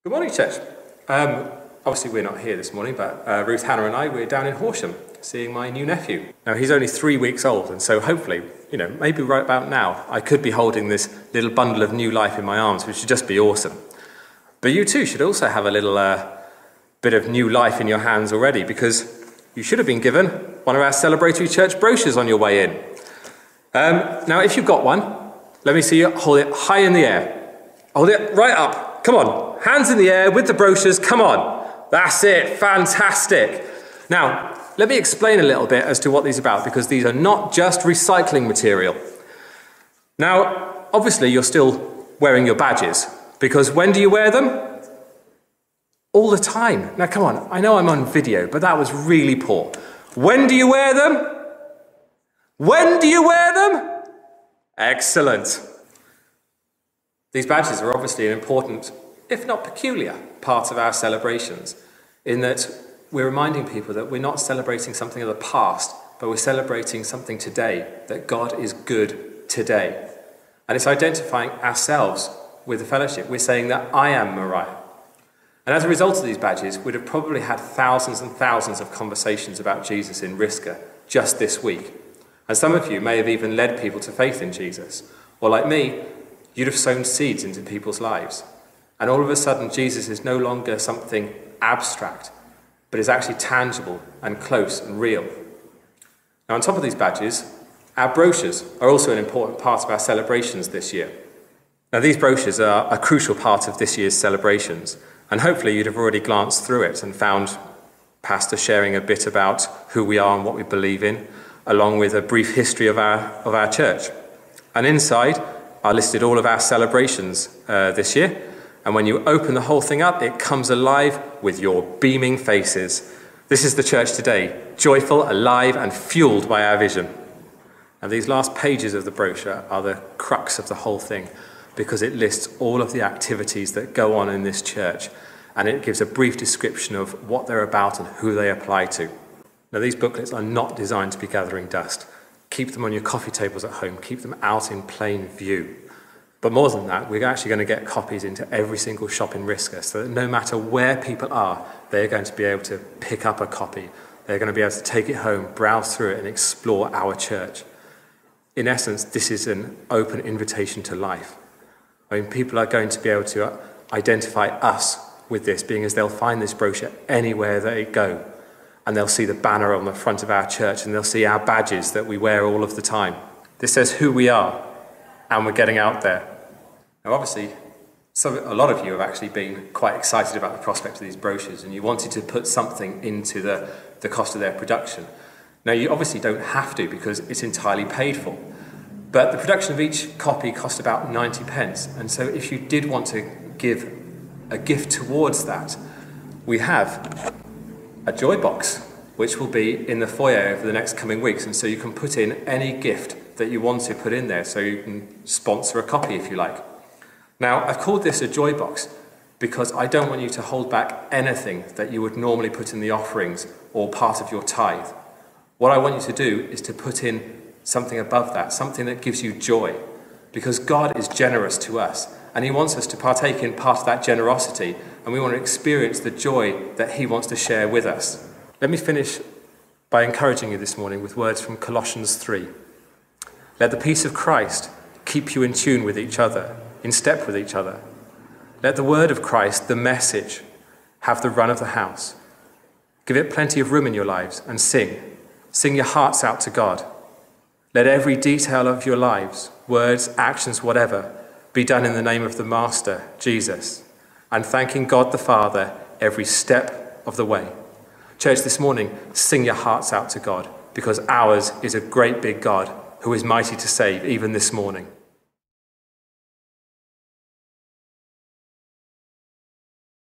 Good morning, church. Obviously we're not here this morning, but Ruth, Hannah and I, we're down in Horsham seeing my new nephew. Now he's only 3 weeks old, and so hopefully, maybe right about now, I could be holding this little bundle of new life in my arms, which would just be awesome. But you too should also have a little bit of new life in your hands already, because you should have been given one of our celebratory church brochures on your way in. Now if you've got one, let me see you hold it high in the air. Hold it right up. Come on, hands in the air with the brochures, come on. That's it, fantastic. Now, let me explain a little bit as to what these are about, because these are not just recycling material. Now, obviously you're still wearing your badges, because when do you wear them? All the time. Now come on, I know I'm on video, but that was really poor. When do you wear them? When do you wear them? Excellent. These badges are obviously an important, if not peculiar, part of our celebrations, in that we're reminding people that we're not celebrating something of the past, but we're celebrating something today, that God is good today. And it's identifying ourselves with the fellowship. We're saying that I am Moriah. And as a result of these badges, we'd have probably had thousands and thousands of conversations about Jesus in Risca just this week. And some of you may have even led people to faith in Jesus. Or like me, you'd have sown seeds into people's lives. And all of a sudden, Jesus is no longer something abstract, but is actually tangible and close and real. Now, on top of these badges, our brochures are also an important part of our celebrations this year. Now, these brochures are a crucial part of this year's celebrations, and hopefully you'd have already glanced through it and found Pastor sharing a bit about who we are and what we believe in, along with a brief history of our church. And inside are listed all of our celebrations this year. And when you open the whole thing up, it comes alive with your beaming faces. This is the church today, joyful, alive, and fueled by our vision. And these last pages of the brochure are the crux of the whole thing, because it lists all of the activities that go on in this church, and it gives a brief description of what they're about and who they apply to. Now, these booklets are not designed to be gathering dust. Keep them on your coffee tables at home. Keep them out in plain view. But more than that, we're actually going to get copies into every single shop in Risca, so that no matter where people are, they're going to be able to pick up a copy. They're going to be able to take it home, browse through it, and explore our church. In essence, this is an open invitation to life. I mean, people are going to be able to identify us with this, being as they'll find this brochure anywhere they go. And they'll see the banner on the front of our church, and they'll see our badges that we wear all of the time. This says who we are, and we're getting out there. Now, obviously, a lot of you have actually been quite excited about the prospect of these brochures, and you wanted to put something into the cost of their production. Now, you obviously don't have to, because it's entirely paid for. But the production of each copy cost about 90 pence, and so if you did want to give a gift towards that, we have a joy box, which will be in the foyer over the next coming weeks, and so you can put in any gift that you want to put in there, so you can sponsor a copy if you like. Now, I've called this a joy box because I don't want you to hold back anything that you would normally put in the offerings or part of your tithe. What I want you to do is to put in something above that, something that gives you joy, because God is generous to us, and he wants us to partake in part of that generosity, and we want to experience the joy that he wants to share with us. Let me finish by encouraging you this morning with words from Colossians 3. Let the peace of Christ keep you in tune with each other, in step with each other. Let the word of Christ, the message, have the run of the house. Give it plenty of room in your lives and sing. Sing your hearts out to God. Let every detail of your lives, words, actions, whatever, be done in the name of the Master, Jesus, and thanking God the Father every step of the way. Church, this morning, sing your hearts out to God, because ours is a great big God who is mighty to save even this morning.